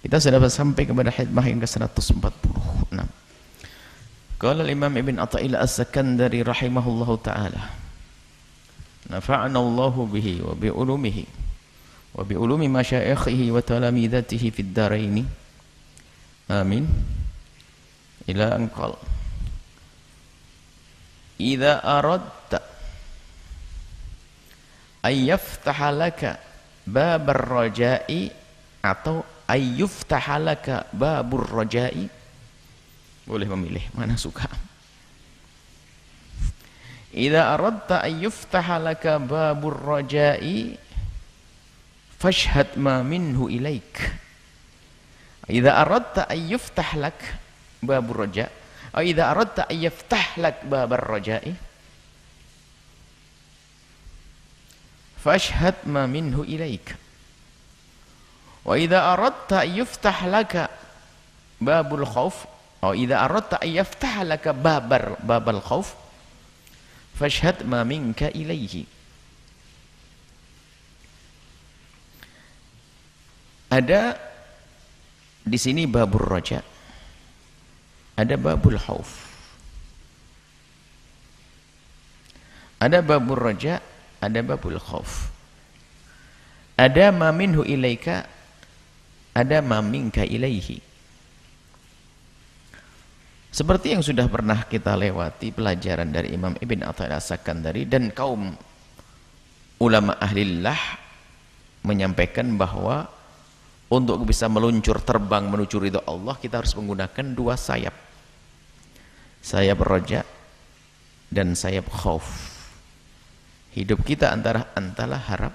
Kita sudah sampai kepada hikmah yang ke-146. Qala al-Imam Ibn Athaillah As-Sakandari rahimahullahu ta'ala, nafa'ana Allahu bihi wa bi ulumihi wa bi ulumi masyayikhihi wa talamidatihi fid daraini. Amin. Ila an qala idza aradta ay yaftaha laka babar raja'i atau ay yuftaha laka babur raja'i, boleh memilih mana suka. Idza aradta ay yuftaha laka babur raja'i fashhad ma minhu ilaik. Idza aradta ay yuftah lak babur raja' atau idza aradta ay yaftah lak babar raja'i fashhad ma minhu ilaik. Wa idza aradta ay yuftah laka babul khauf atau idza aradta ay yaftah laka babal khauf fashhad ma minka ilaihi. Ada di sini babur raja, ada babul khauf. Ada babur raja, ada babul khauf. Ada ma minhu ilaika, ada ma minka ilaihi. Seperti yang sudah pernah kita lewati pelajaran dari Imam Ibn Athaillah As-Sakandari dan kaum ulama ahlillah menyampaikan bahwa untuk bisa meluncur terbang menuju ridha Allah kita harus menggunakan dua sayap, sayap raja dan sayap khauf. Hidup kita antara harap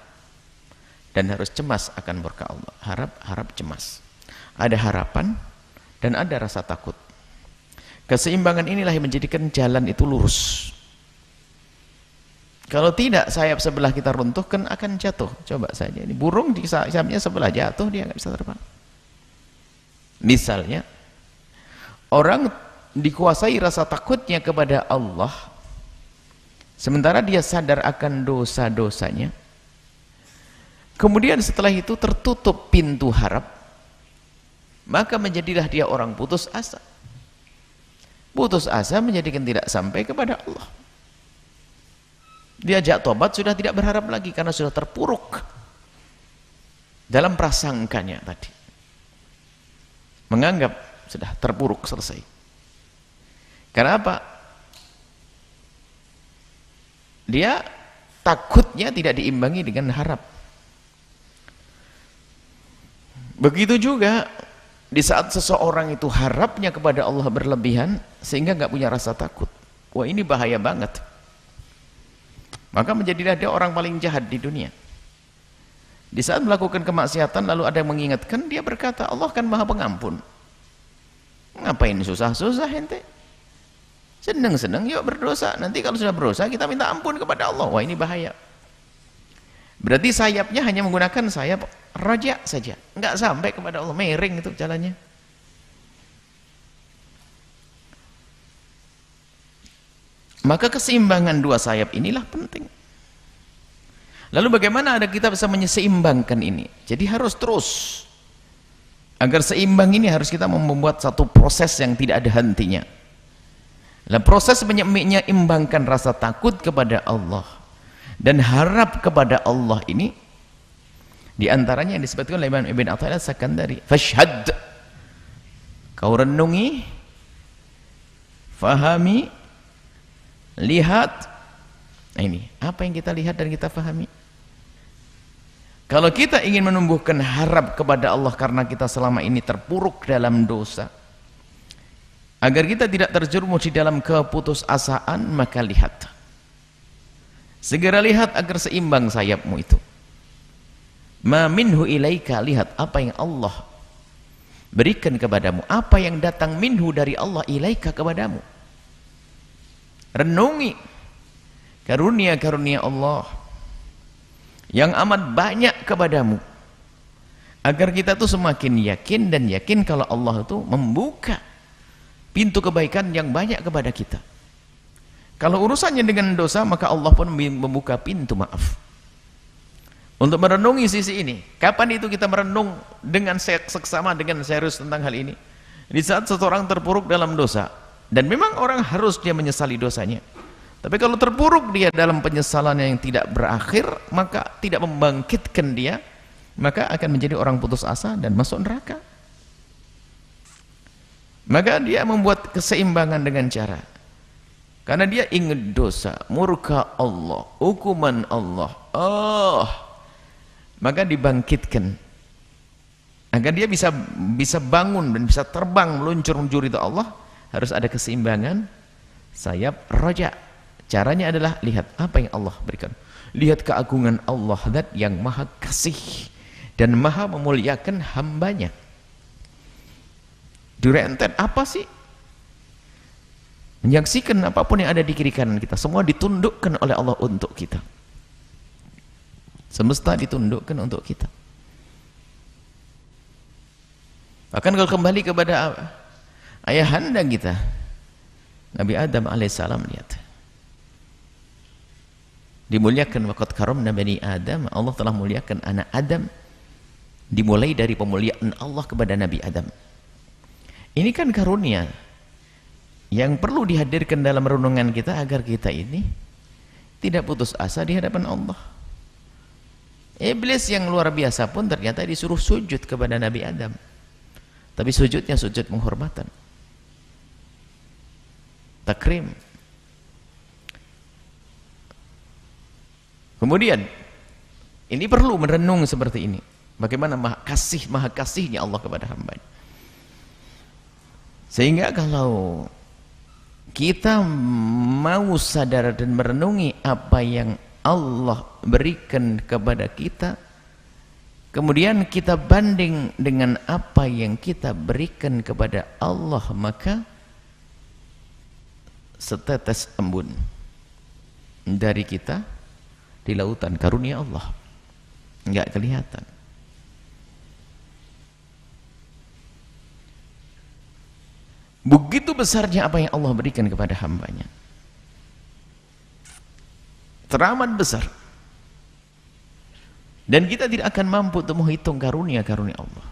dan harus cemas akan berkah Allah. Harap cemas, ada harapan dan ada rasa takut. Keseimbangan inilah yang menjadikan jalan itu lurus. Kalau tidak, sayap sebelah kita runtuhkan akan jatuh. Coba saja, ini burung di sayapnya sebelah jatuh, dia nggak bisa terbang. Misalnya, orang dikuasai rasa takutnya kepada Allah, sementara dia sadar akan dosa-dosanya, kemudian setelah itu tertutup pintu harap, maka menjadilah dia orang putus asa. Putus asa menjadikan tidak sampai kepada Allah. Diajak tobat sudah tidak berharap lagi karena sudah terpuruk dalam prasangkanya tadi, menganggap sudah terpuruk selesai. Karena apa? Dia takutnya tidak diimbangi dengan harap. Begitu juga di saat seseorang itu harapnya kepada Allah berlebihan sehingga nggak punya rasa takut. Wah, ini bahaya banget. Maka menjadilah dia orang paling jahat di dunia. Di saat melakukan kemaksiatan lalu ada yang mengingatkan, dia berkata, Allah kan Maha Pengampun. Ngapain susah-susah ente? Senang-senang yuk berdosa. Nanti kalau sudah berdosa kita minta ampun kepada Allah. Wah, ini bahaya. Berarti sayapnya hanya menggunakan sayap raja saja, nggak sampai kepada Allah, miring itu jalannya. Maka keseimbangan dua sayap inilah penting. Lalu bagaimana ada kita bisa menyeimbangkan ini? Jadi harus terus. Agar seimbang ini harus kita membuat satu proses yang tidak ada hentinya. Nah, proses menyeimbangkan rasa takut kepada Allah dan harap kepada Allah ini diantaranya yang disebutkan oleh Imam Ibn Athaillah As-Sakandari, fashhad, kau renungi, fahami, lihat. Nah, ini apa yang kita lihat dan kita fahami. Kalau kita ingin menumbuhkan harap kepada Allah karena kita selama ini terpuruk dalam dosa, agar kita tidak terjerumus di dalam keputusasaan, maka lihat, segera lihat agar seimbang sayapmu itu. Ma minhu ilaika, lihat apa yang Allah berikan kepadamu, apa yang datang minhu dari Allah ilaika kepadamu. Renungi karunia-karunia Allah yang amat banyak kepadamu, agar kita tuh semakin yakin dan yakin kalau Allah itu membuka pintu kebaikan yang banyak kepada kita. Kalau urusannya dengan dosa, maka Allah pun membuka pintu maaf. untuk merenungi sisi ini. Kapan itu kita merenung dengan seksama, dengan serius tentang hal ini? Di saat seseorang terpuruk dalam dosa, dan memang orang harus dia menyesali dosanya. Tapi kalau terpuruk dia dalam penyesalan yang tidak berakhir, maka tidak membangkitkan dia, maka akan menjadi orang putus asa dan masuk neraka. Maka dia membuat keseimbangan dengan cara, karena dia ingat dosa, murka Allah, hukuman Allah, maka dibangkitkan agar dia bisa bangun dan bisa terbang meluncur-luncur itu Allah. Harus ada keseimbangan sayap roja. Caranya adalah lihat apa yang Allah berikan, lihat keagungan Allah, zat yang maha kasih dan maha memuliakan hambanya. Direntet apa sih? Menyaksikan apapun yang ada di kiri kanan kita, semua ditundukkan oleh Allah untuk kita. Semesta ditundukkan untuk kita. Bahkan kalau kembali kepada ayahanda kita, Nabi Adam alaihissalam, lihat, dimuliakan. Waqad karamna bani Adam, Allah telah muliakan anak Adam. Dimulai dari pemuliaan Allah kepada Nabi Adam. Ini kan karunia yang perlu dihadirkan dalam renungan kita agar kita ini tidak putus asa di hadapan Allah. Iblis yang luar biasa pun ternyata disuruh sujud kepada Nabi Adam, tapi sujudnya sujud penghormatan, takrim. Kemudian ini perlu merenung seperti ini, bagaimana maha kasihnya Allah kepada hambanya. Sehingga kalau kita mau sadar dan merenungi apa yang Allah berikan kepada kita, kemudian kita banding dengan apa yang kita berikan kepada Allah, maka setetes embun dari kita di lautan karunia Allah enggak kelihatan. Begitu besarnya apa yang Allah berikan kepada hambanya, teramat besar, dan kita tidak akan mampu untuk menghitung karunia-karunia Allah.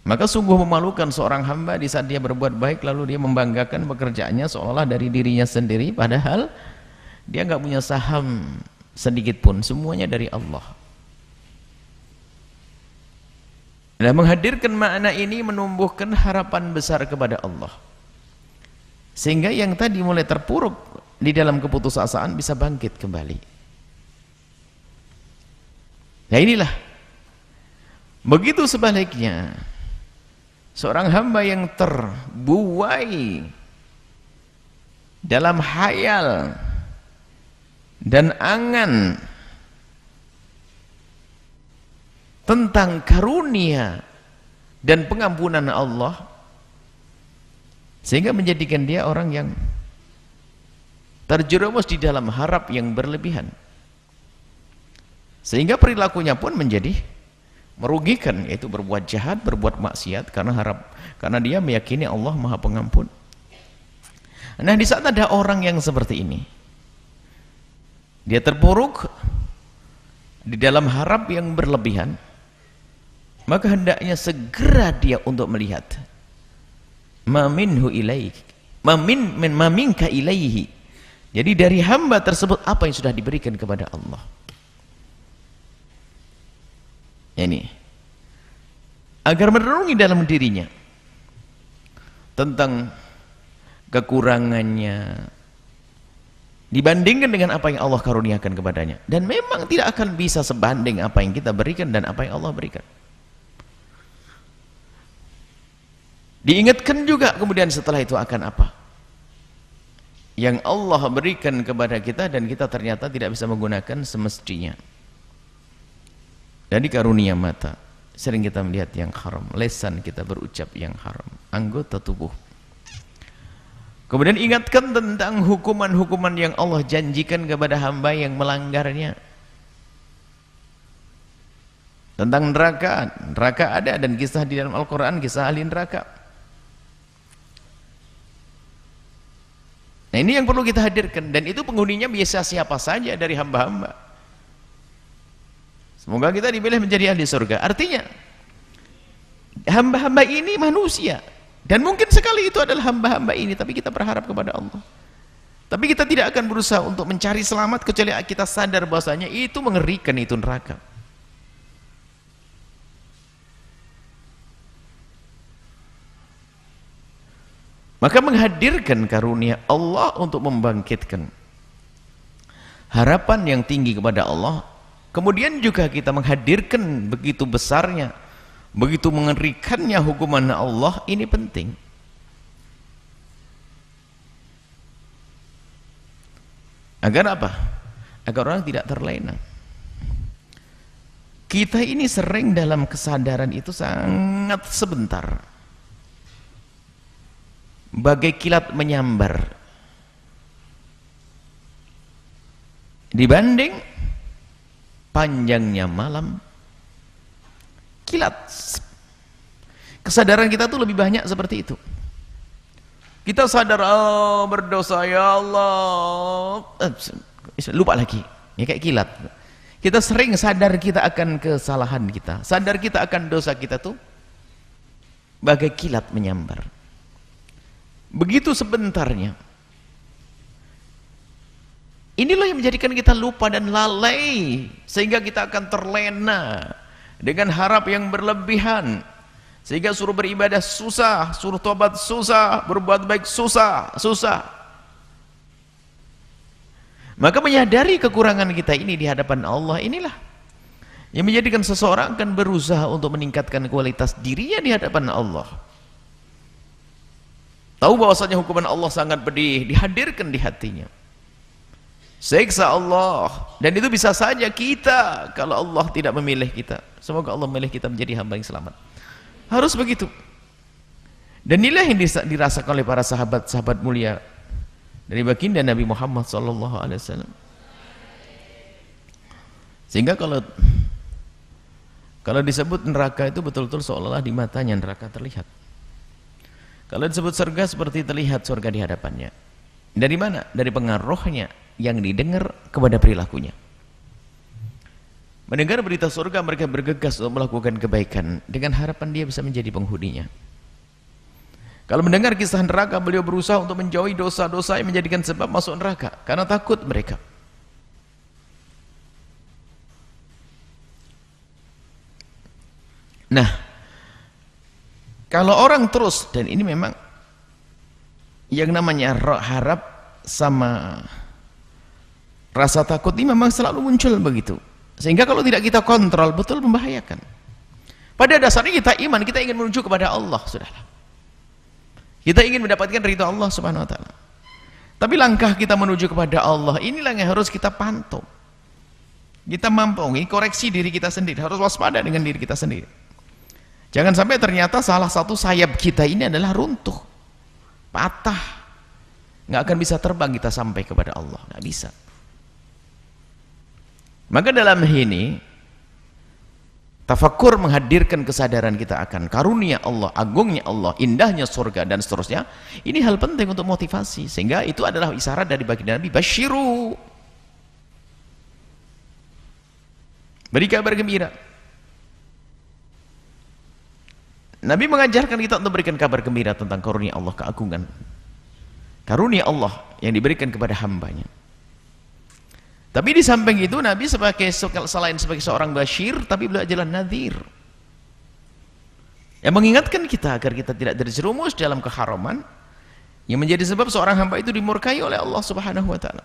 Maka sungguh memalukan seorang hamba di saat dia berbuat baik lalu dia membanggakan pekerjaannya seolah-olah dari dirinya sendiri, padahal dia nggak punya saham sedikit pun, semuanya dari Allah. Dan menghadirkan makna ini menumbuhkan harapan besar kepada Allah, sehingga yang tadi mulai terpuruk di dalam keputusasaan bisa bangkit kembali. Nah inilah, begitu sebaliknya seorang hamba yang terbuai dalam khayal dan angan tentang karunia dan pengampunan Allah, sehingga menjadikan dia orang yang terjerumus di dalam harap yang berlebihan, sehingga perilakunya pun menjadi merugikan, yaitu berbuat jahat, berbuat maksiat karena dia meyakini Allah Maha Pengampun. Nah, di saat ada orang yang seperti ini, dia terpuruk di dalam harap yang berlebihan, maka hendaknya segera dia untuk melihat maminhu ilaik, maminka ilaihi. Jadi dari hamba tersebut apa yang sudah diberikan kepada Allah. Ini agar merenungi dalam dirinya tentang kekurangannya dibandingkan dengan apa yang Allah karuniakan kepadanya, dan memang tidak akan bisa sebanding apa yang kita berikan dan apa yang Allah berikan. Diingatkan juga kemudian setelah itu akan apa yang Allah berikan kepada kita dan kita ternyata tidak bisa menggunakan semestinya. Dari karunia mata sering kita melihat yang haram, lesan kita berucap yang haram, anggota tubuh. Kemudian ingatkan tentang hukuman-hukuman yang Allah janjikan kepada hamba yang melanggarnya. Tentang neraka, neraka ada, dan kisah di dalam Al-Quran, kisah ahli neraka. Nah ini yang perlu kita hadirkan, dan itu penghuninya biasa siapa saja dari hamba-hamba. Semoga kita dipilih menjadi ahli surga. Artinya hamba-hamba ini manusia, dan mungkin sekali itu adalah hamba-hamba ini, tapi kita berharap kepada Allah. Tapi kita tidak akan berusaha untuk mencari selamat kecuali kita sadar bahwasanya itu mengerikan, itu neraka. Maka menghadirkan karunia Allah untuk membangkitkan harapan yang tinggi kepada Allah. Kemudian juga kita menghadirkan begitu besarnya, begitu mengerikannya hukuman Allah, ini penting. Agar apa? Agar orang tidak terlena. Kita ini sering dalam kesadaran itu sangat sebentar, bagai kilat menyambar, dibanding panjangnya malam, kilat. Kesadaran kita tuh lebih banyak seperti itu. Kita sadar, oh berdosa ya Allah, lupa lagi, ya kayak kilat. Kita sering sadar kita akan kesalahan kita, sadar kita akan dosa kita tuh bagai kilat menyambar. Begitu sebentarnya. Inilah yang menjadikan kita lupa dan lalai, sehingga kita akan terlena dengan harap yang berlebihan, sehingga suruh beribadah susah, suruh tobat susah, berbuat baik susah. Maka menyadari kekurangan kita ini di hadapan Allah, inilah yang menjadikan seseorang akan berusaha untuk meningkatkan kualitas dirinya di hadapan Allah. Tahu bahwasanya hukuman Allah sangat pedih, dihadirkan di hatinya. Siksa Allah, dan itu bisa saja kita kalau Allah tidak memilih kita. Semoga Allah memilih kita menjadi hamba yang selamat. Harus begitu. Dan inilah yang dirasakan oleh para sahabat-sahabat mulia dari baginda Nabi Muhammad SAW. Sehingga kalau disebut neraka itu betul-betul seolah-olah di matanya neraka terlihat. Kalau disebut surga seperti terlihat surga di hadapannya. Dari mana? Dari pengaruhnya yang didengar kepada perilakunya. Mendengar berita surga, mereka bergegas untuk melakukan kebaikan dengan harapan dia bisa menjadi penghuninya. Kalau mendengar kisah neraka, beliau berusaha untuk menjauhi dosa-dosa yang menjadikan sebab masuk neraka karena takut mereka. Nah, kalau orang terus, dan ini memang yang namanya harap sama rasa takut ini memang selalu muncul begitu, sehingga kalau tidak kita kontrol betul membahayakan. Pada dasarnya kita iman, kita ingin menuju kepada Allah, sudahlah. Kita ingin mendapatkan ridha Allah Subhanahu wa taala. Tapi langkah kita menuju kepada Allah inilah yang harus kita pantau. Kita mampu, ini koreksi diri kita sendiri, harus waspada dengan diri kita sendiri. Jangan sampai ternyata salah satu sayap kita ini adalah runtuh, patah, nggak akan bisa terbang kita sampai kepada Allah, nggak bisa. Maka dalam ini tafakur menghadirkan kesadaran kita akan karunia Allah, agungnya Allah, indahnya surga dan seterusnya. Ini hal penting untuk motivasi, sehingga itu adalah isyarat dari baginda Nabi, basyiru, beri kabar gembira. Nabi mengajarkan kita untuk memberikan kabar gembira tentang karunia Allah, keagungan karunia Allah yang diberikan kepada hambanya. Tapi di samping itu Nabi selain sebagai seorang basyir, tapi beliau adalah nadhir yang mengingatkan kita agar kita tidak terjerumus dalam keharaman yang menjadi sebab seorang hamba itu dimurkai oleh Allah Subhanahu wa taala.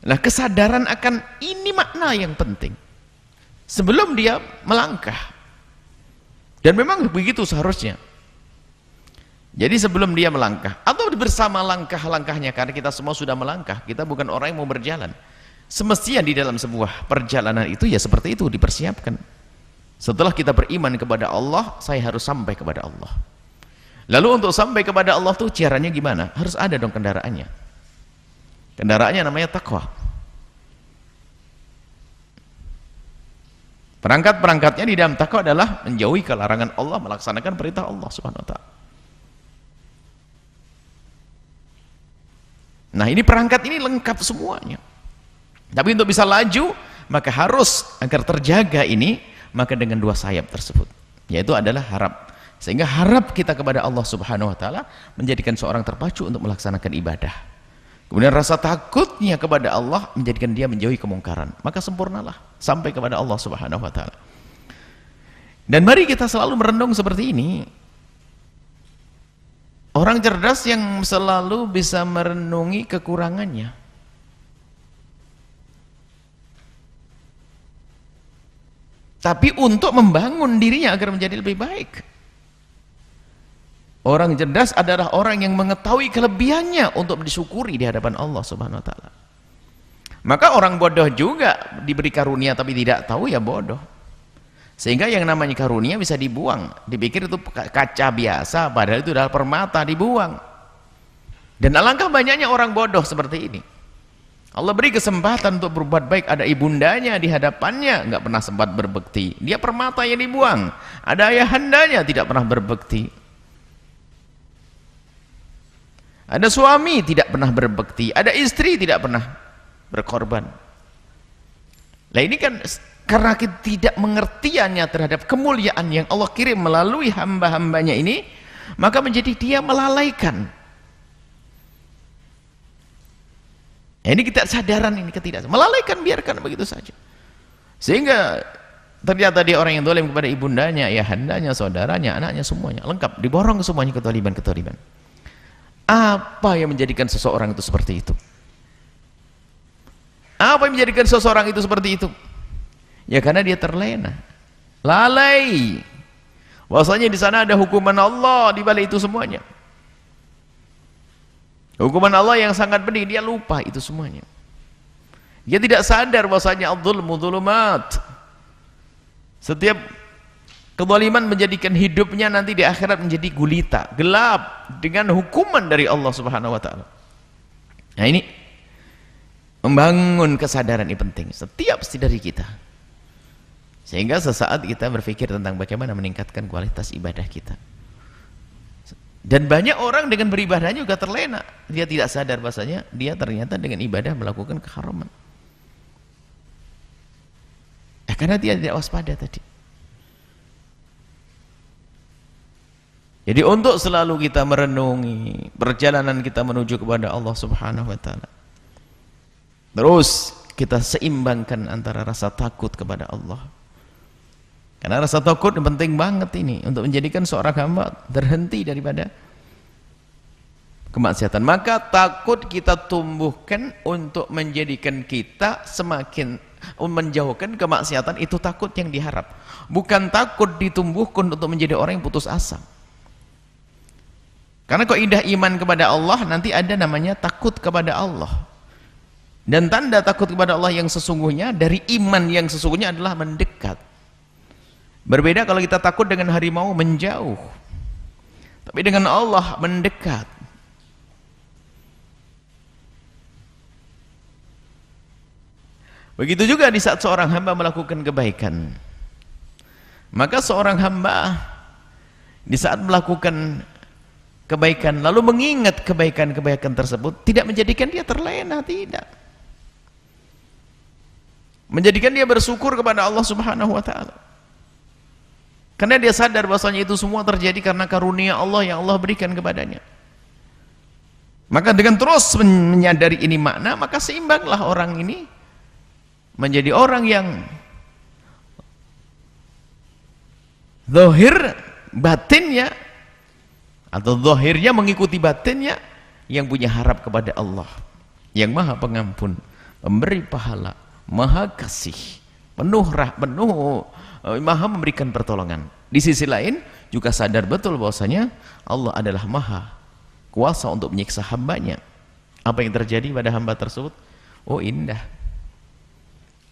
Nah, kesadaran akan ini makna yang penting sebelum dia melangkah, dan memang begitu seharusnya. Jadi sebelum dia melangkah atau bersama langkah-langkahnya, karena kita semua sudah melangkah, kita bukan orang yang mau berjalan. Semestinya di dalam sebuah perjalanan itu ya seperti itu dipersiapkan. Setelah kita beriman kepada Allah, saya harus sampai kepada Allah. Lalu untuk sampai kepada Allah tuh caranya gimana? Harus ada dong kendaraannya. Kendaraannya namanya takwa. Perangkat-perangkatnya di dalam takwa adalah menjauhi kelarangan Allah, melaksanakan perintah Allah Subhanahu wa taala. Nah, ini perangkat ini lengkap semuanya. Tapi untuk bisa laju Maka harus agar terjaga ini, maka dengan dua sayap tersebut, yaitu adalah harap. Sehingga harap kita kepada Allah Subhanahu wa taala menjadikan seorang terpacu untuk melaksanakan ibadah. Kemudian rasa takutnya kepada Allah menjadikan dia menjauhi kemungkaran. Maka sempurnalah sampai kepada Allah Subhanahu wa taala. Dan mari kita selalu merenung seperti ini. Orang cerdas yang selalu bisa merenungi kekurangannya. Tapi untuk membangun dirinya agar menjadi lebih baik. Orang cerdas adalah orang yang mengetahui kelebihannya untuk disyukuri di hadapan Allah Subhanahu wa taala. Maka orang bodoh juga diberi karunia tapi tidak tahu, ya bodoh. Sehingga yang namanya karunia bisa dibuang, dipikir itu kaca biasa, padahal itu adalah permata, dibuang. Dan alangkah banyaknya orang bodoh seperti ini. Allah beri kesempatan untuk berbuat baik, ada ibundanya di hadapannya, nggak pernah sempat berbekti, dia permata yang dibuang. Ada ayahandanya, tidak pernah berbekti. Ada suami tidak pernah berbekti, ada istri tidak pernah berkorban. Nah ini kan karena ketidakmengertiannya terhadap kemuliaan yang Allah kirim melalui hamba-hambanya ini, maka menjadi dia melalaikan. Ya, ini ketidaksadaran, ini melalaikan, biarkan begitu saja. Sehingga ternyata dia orang yang zalim kepada ibundanya, ayahandanya, saudaranya, anaknya, semuanya lengkap, diborong semuanya ketoliban. Apa yang menjadikan seseorang itu seperti itu? Apa yang menjadikan seseorang itu seperti itu? Ya karena dia terlena, lalai. Bahwasanya di sana ada hukuman Allah di balik itu semuanya. Hukuman Allah yang sangat pedih, dia lupa itu semuanya. Dia tidak sadar bahwasanya adzulmu dzulumat. Setiap kezaliman menjadikan hidupnya nanti di akhirat menjadi gulita, gelap dengan hukuman dari Allah Subhanahu wa taala. Nah ini membangun kesadaran ini penting setiap dari kita. Sehingga sesaat kita berpikir tentang bagaimana meningkatkan kualitas ibadah kita. Dan banyak orang dengan beribadahnya juga terlena. Dia tidak sadar bahasanya dia ternyata dengan ibadah melakukan keharaman. Karena dia tidak waspada tadi. Jadi untuk selalu kita merenungi perjalanan kita menuju kepada Allah Subhanahu wa taala. Terus kita seimbangkan antara rasa takut kepada Allah. Karena rasa takut penting banget ini untuk menjadikan seorang hamba terhenti daripada kemaksiatan. Maka takut kita tumbuhkan untuk menjadikan kita semakin menjauhkan kemaksiatan, itu takut yang diharap. Bukan takut ditumbuhkan untuk menjadi orang yang putus asa. Karena kaidah iman kepada Allah nanti ada namanya takut kepada Allah. Dan tanda takut kepada Allah yang sesungguhnya dari iman yang sesungguhnya adalah mendekat. Berbeda kalau kita takut dengan harimau menjauh, tapi dengan Allah mendekat. Begitu juga di saat seorang hamba melakukan kebaikan, maka seorang hamba di saat melakukan kebaikan lalu mengingat kebaikan-kebaikan tersebut tidak menjadikan dia terlena, tidak, menjadikan dia bersyukur kepada Allah Subhanahu wa taala. Karena dia sadar bahwasanya itu semua terjadi karena karunia Allah yang Allah berikan kepadanya. Maka dengan terus menyadari ini makna, maka seimbanglah orang ini menjadi orang yang zahir batinnya, atau zahirnya mengikuti batinnya, yang punya harap kepada Allah yang Maha Pengampun, memberi pahala, Maha Kasih, penuh Maha memberikan pertolongan. Di sisi lain juga sadar betul bahwasanya Allah adalah Maha kuasa untuk menyiksa hambanya. Apa yang terjadi pada hamba tersebut? Oh indah.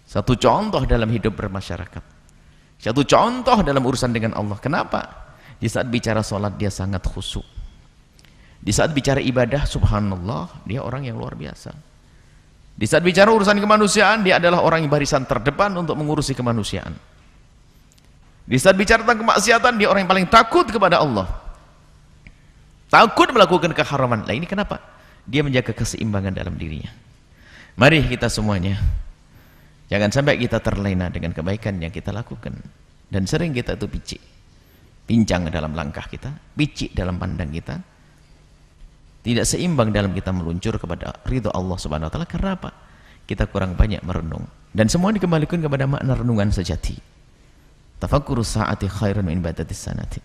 Satu contoh dalam hidup bermasyarakat, satu contoh dalam urusan dengan Allah. Kenapa? Di saat bicara sholat dia sangat khusyuk. Di saat bicara ibadah, subhanallah, dia orang yang luar biasa. Di saat bicara urusan kemanusiaan, dia adalah orang yang barisan terdepan untuk mengurusi kemanusiaan. Di saat bicara tentang kemaksiatan, dia orang yang paling takut kepada Allah, takut melakukan keharaman. Nah ini kenapa? Dia menjaga keseimbangan dalam dirinya. Mari kita semuanya Jangan sampai kita terlena dengan kebaikan yang kita lakukan. Dan sering kita itu picik, pincang dalam langkah kita, picik dalam pandang kita, tidak seimbang dalam kita meluncur kepada ridho Allah Subhanahu wa taala. Karena apa? Kita kurang banyak merenung. Dan semua dikembalikan kepada makna renungan sejati. Tafakkuru sa'ati khairun min ibadatis sanati.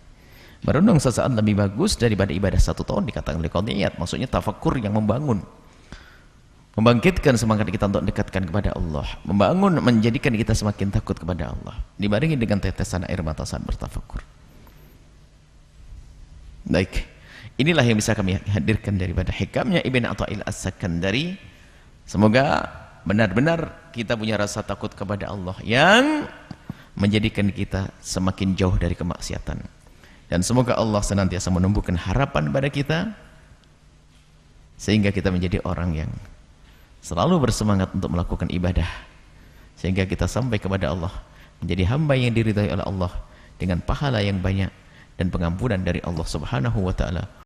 Merenung sesaat lebih bagus daripada ibadah 1 tahun, dikatakan oleh Qadiyat. Maksudnya tafakkur yang membangun, membangkitkan semangat kita untuk dekatkan kepada Allah, membangun, menjadikan kita semakin takut kepada Allah, dibarengi dengan tetesan air mata saat bertafakkur. Baik, inilah yang bisa kami hadirkan daripada hikamnya Ibn Atha'illah As-Sakandari. Semoga benar-benar kita punya rasa takut kepada Allah yang menjadikan kita semakin jauh dari kemaksiatan. Dan semoga Allah senantiasa menumbuhkan harapan pada kita sehingga kita menjadi orang yang selalu bersemangat untuk melakukan ibadah, sehingga kita sampai kepada Allah menjadi hamba yang diridhai oleh Allah dengan pahala yang banyak dan pengampunan dari Allah Subhanahu wa taala.